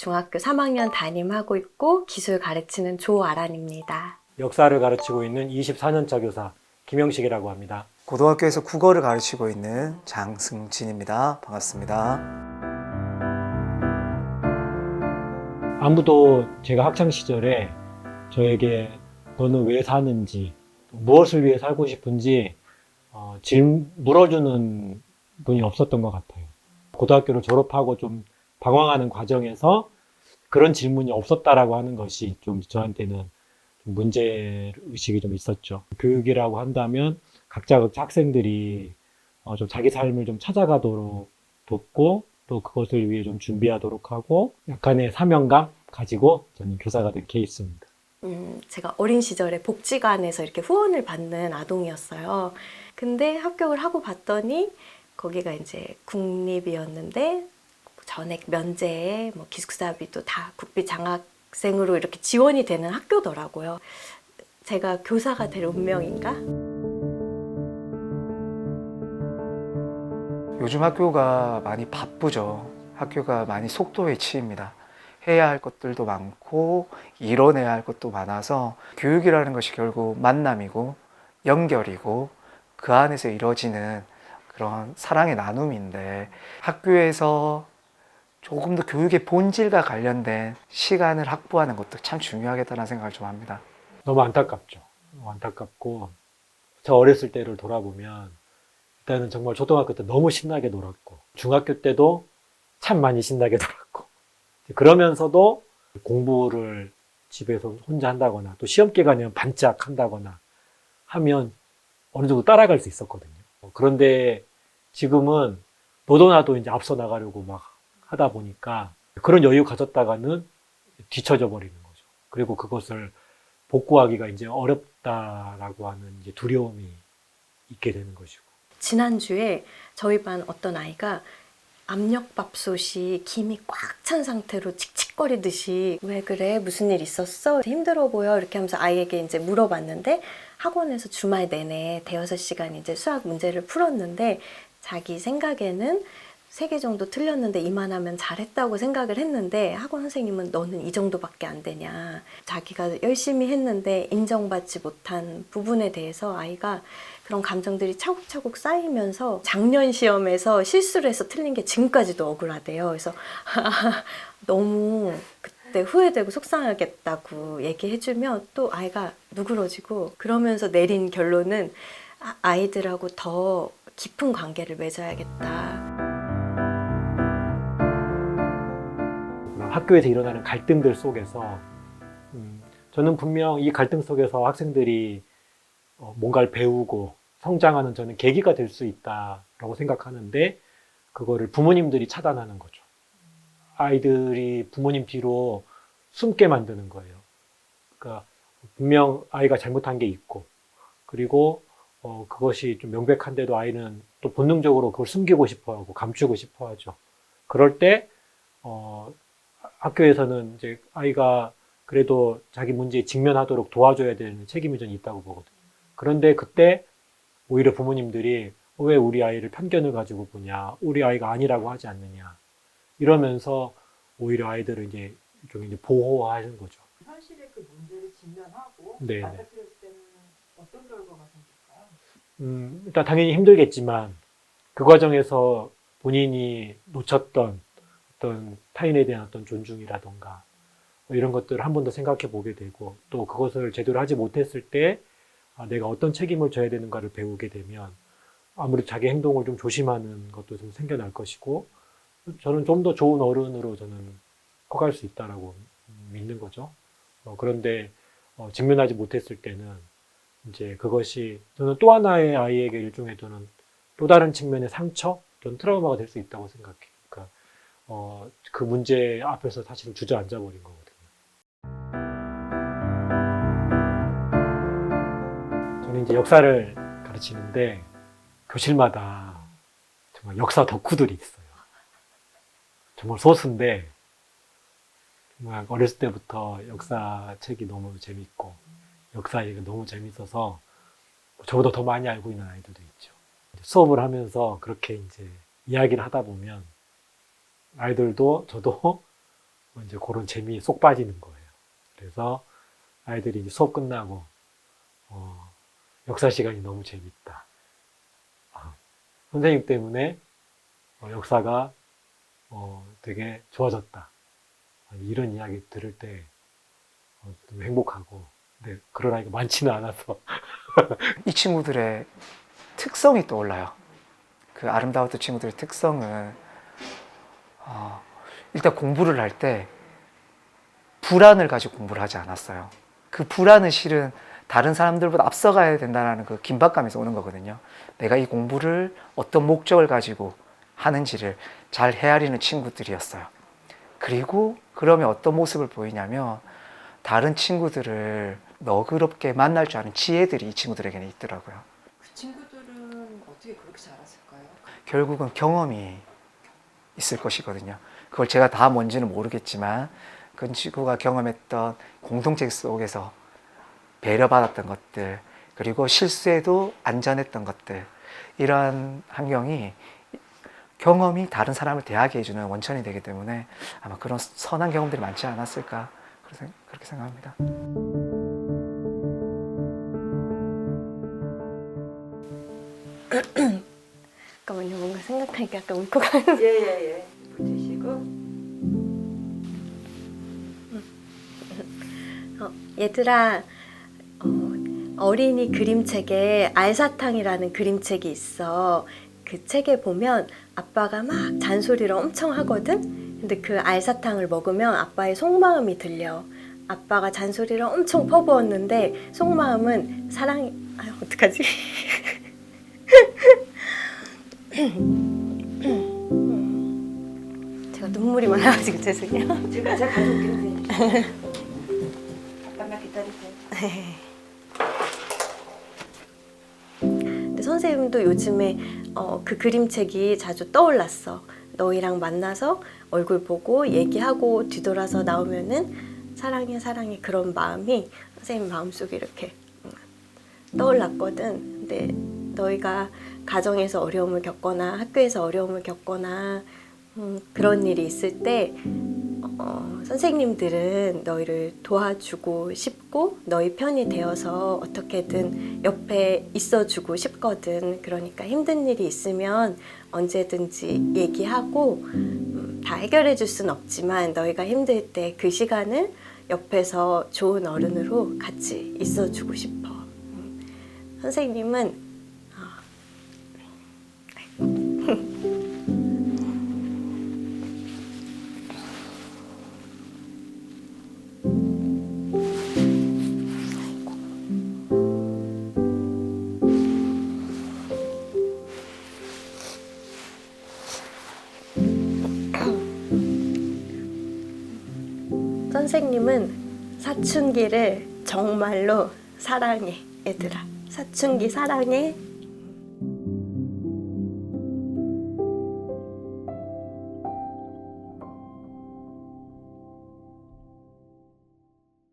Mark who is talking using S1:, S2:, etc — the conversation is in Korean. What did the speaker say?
S1: 중학교 3학년 담임하고 있고 기술 가르치는 조아란입니다.
S2: 역사를 가르치고 있는 24년차 교사 김영식이라고 합니다.
S3: 고등학교에서 국어를 가르치고 있는 장승진입니다. 반갑습니다.
S2: 아무도 제가 학창 시절에 저에게 너는 왜 사는지, 무엇을 위해 살고 싶은지 물어주는 분이 없었던 것 같아요. 고등학교를 졸업하고 좀 방황하는 과정에서 그런 질문이 없었다라고 하는 것이 좀 저한테는 좀 문제의식이 좀 있었죠. 교육이라고 한다면 각자 학생들이 좀 자기 삶을 좀 찾아가도록 돕고 또 그것을 위해 좀 준비하도록 하고 약간의 사명감 가지고 저는 교사가 된 케이스입니다.
S1: 제가 어린 시절에 복지관에서 이렇게 후원을 받는 아동이었어요. 근데 합격을 하고 봤더니 거기가 이제 국립이었는데 전액 면제에 뭐 기숙사비도 다 국비 장학생으로 이렇게 지원이 되는 학교더라고요. 제가 교사가 될 운명인가?
S3: 요즘 학교가 많이 바쁘죠. 학교가 많이 속도에 치입니다. 해야 할 것들도 많고 이뤄내야 할 것도 많아서 교육이라는 것이 결국 만남이고 연결이고 그 안에서 이루어지는 그런 사랑의 나눔인데 학교에서 조금 더 교육의 본질과 관련된 시간을 확보하는 것도 참 중요하겠다는 생각을 좀 합니다.
S2: 너무 안타깝죠. 너무 안타깝고 저 어렸을 때를 돌아보면 일단은 정말 초등학교 때 너무 신나게 놀았고 중학교 때도 참 많이 신나게 놀았고 그러면서도 공부를 집에서 혼자 한다거나 또 시험 기간이면 반짝 한다거나 하면 어느 정도 따라갈 수 있었거든요. 그런데 지금은 너도 나도 이제 앞서 나가려고 막 하다 보니까 그런 여유 가졌다가는 뒤처져 버리는 거죠. 그리고 그것을 복구하기가 이제 어렵다라고 하는 이제 두려움이 있게 되는 것이고.
S1: 지난주에 저희 반 어떤 아이가 압력밥솥이 김이 꽉 찬 상태로 칙칙거리듯이 왜 그래? 무슨 일 있었어? 힘들어 보여? 이렇게 하면서 아이에게 이제 물어봤는데 학원에서 주말 내내 대여섯 시간 이제 수학 문제를 풀었는데 자기 생각에는 3개 정도 틀렸는데 이만하면 잘했다고 생각을 했는데 학원 선생님은 너는 이 정도밖에 안 되냐. 자기가 열심히 했는데 인정받지 못한 부분에 대해서 아이가 그런 감정들이 차곡차곡 쌓이면서 작년 시험에서 실수를 해서 틀린 게 지금까지도 억울하대요. 그래서 너무 그때 후회되고 속상하겠다고 얘기해주면 또 아이가 누그러지고 그러면서 내린 결론은 아이들하고 더 깊은 관계를 맺어야겠다.
S2: 학교에서 일어나는 갈등들 속에서 저는 분명 이 갈등 속에서 학생들이 뭔가를 배우고 성장하는 저는 계기가 될 수 있다라고 생각하는데 그거를 부모님들이 차단하는 거죠. 아이들이 부모님 뒤로 숨게 만드는 거예요. 그러니까 분명 아이가 잘못한 게 있고 그리고 그것이 좀 명백한데도 아이는 또 본능적으로 그걸 숨기고 싶어 하고 감추고 싶어 하죠. 그럴 때 학교에서는 이제 아이가 그래도 자기 문제에 직면하도록 도와줘야 되는 책임이 좀 있다고 보거든요. 그런데 그때 오히려 부모님들이 왜 우리 아이를 편견을 가지고 보냐, 우리 아이가 아니라고 하지 않느냐 이러면서 오히려 아이들을 이제 일종의 이제 보호하는 거죠.
S4: 현실의 그 문제를 직면하고
S2: 네.
S4: 받아들였을 때는 어떤 결과가 생길까요?
S2: 일단 당연히 힘들겠지만 그 과정에서 본인이 놓쳤던 어떤 타인에 대한 어떤 존중이라던가 이런 것들을 한 번 더 생각해 보게 되고 또 그것을 제대로 하지 못했을 때 내가 어떤 책임을 져야 되는가를 배우게 되면 아무래도 자기 행동을 좀 조심하는 것도 좀 생겨날 것이고 저는 좀 더 좋은 어른으로 저는 커갈 수 있다라고 믿는 거죠. 그런데 직면하지 못했을 때는 이제 그것이 저는 또 하나의 아이에게 일종의 저는 또 다른 측면의 상처, 또는 트라우마가 될 수 있다고 생각해요. 그러니까 그 문제 앞에서 사실은 주저앉아 버린 거거든요. 저는 이제 역사를 가르치는데 교실마다 정말 역사 덕후들이 있어요. 정말 소수인데 정말 어렸을 때부터 역사책이 너무 재밌고 역사 얘기가 너무 재밌어서 저보다 더 많이 알고 있는 아이들도 있죠. 수업을 하면서 그렇게 이제 이야기를 하다 보면 아이들도 저도 이제 그런 재미에 쏙 빠지는 거예요. 그래서 아이들이 이제 수업 끝나고 역사 시간이 너무 재밌다. 선생님 때문에 역사가 되게 좋아졌다. 이런 이야기 들을 때 좀 행복하고, 근데 그런 아이가 많지는 않아서.
S3: 이 친구들의 특성이 떠올라요. 그 아름다웠던 친구들의 특성은 일단 공부를 할 때 불안을 가지고 공부를 하지 않았어요. 그 불안은 실은 다른 사람들보다 앞서가야 된다는 그 긴박감에서 오는 거거든요. 내가 이 공부를 어떤 목적을 가지고 하는지를 잘 헤아리는 친구들이었어요. 그리고 그러면 어떤 모습을 보이냐면 다른 친구들을 너그럽게 만날 줄 아는 지혜들이 이 친구들에게는 있더라고요.
S4: 그 친구들은 어떻게 그렇게 잘했을까요?
S3: 결국은 경험이 있을 것이거든요. 그걸 제가 다 뭔지는 모르겠지만 그 친구가 경험했던 공동체 속에서 배려받았던 것들, 그리고 실수에도 안전했던 것들, 이러한 환경이 경험이 다른 사람을 대하게 해주는 원천이 되기 때문에 아마 그런 선한 경험들이 많지 않았을까 그렇게 생각합니다.
S1: 잠깐만요. 뭔가 생각하니까 약간 울컥하는.
S4: 예예예. 드시고.
S1: 얘들아, 어린이 그림책에 알사탕이라는 그림책이 있어. 그 책에 보면 아빠가 막 잔소리를 엄청 하거든? 근데 그 알사탕을 먹으면 아빠의 속마음이 들려. 아빠가 잔소리를 엄청 퍼부었는데 속마음은 사랑이... 아유, 어떡하지? 제가 눈물이 많아가지고 죄송해요.
S4: 제가 가져올게요. 잠깐만 기다리세요.
S1: 근데 선생님도 요즘에 그 그림책이 자주 떠올랐어. 너희랑 만나서 얼굴 보고 얘기하고 뒤돌아서 나오면은 사랑해 사랑해 그런 마음이 선생님 마음속에 이렇게 떠올랐거든. 근데 너희가 가정에서 어려움을 겪거나 학교에서 어려움을 겪거나 그런 일이 있을 때 선생님들은 너희를 도와주고 싶고 너희 편이 되어서 어떻게든 옆에 있어주고 싶거든. 그러니까 힘든 일이 있으면 언제든지 얘기하고 다 해결해 줄 순 없지만 너희가 힘들 때 그 시간을 옆에서 좋은 어른으로 같이 있어주고 싶어. 선생님은 선생님은 사춘기를 정말로 사랑해, 얘들아. 사춘기 사랑해.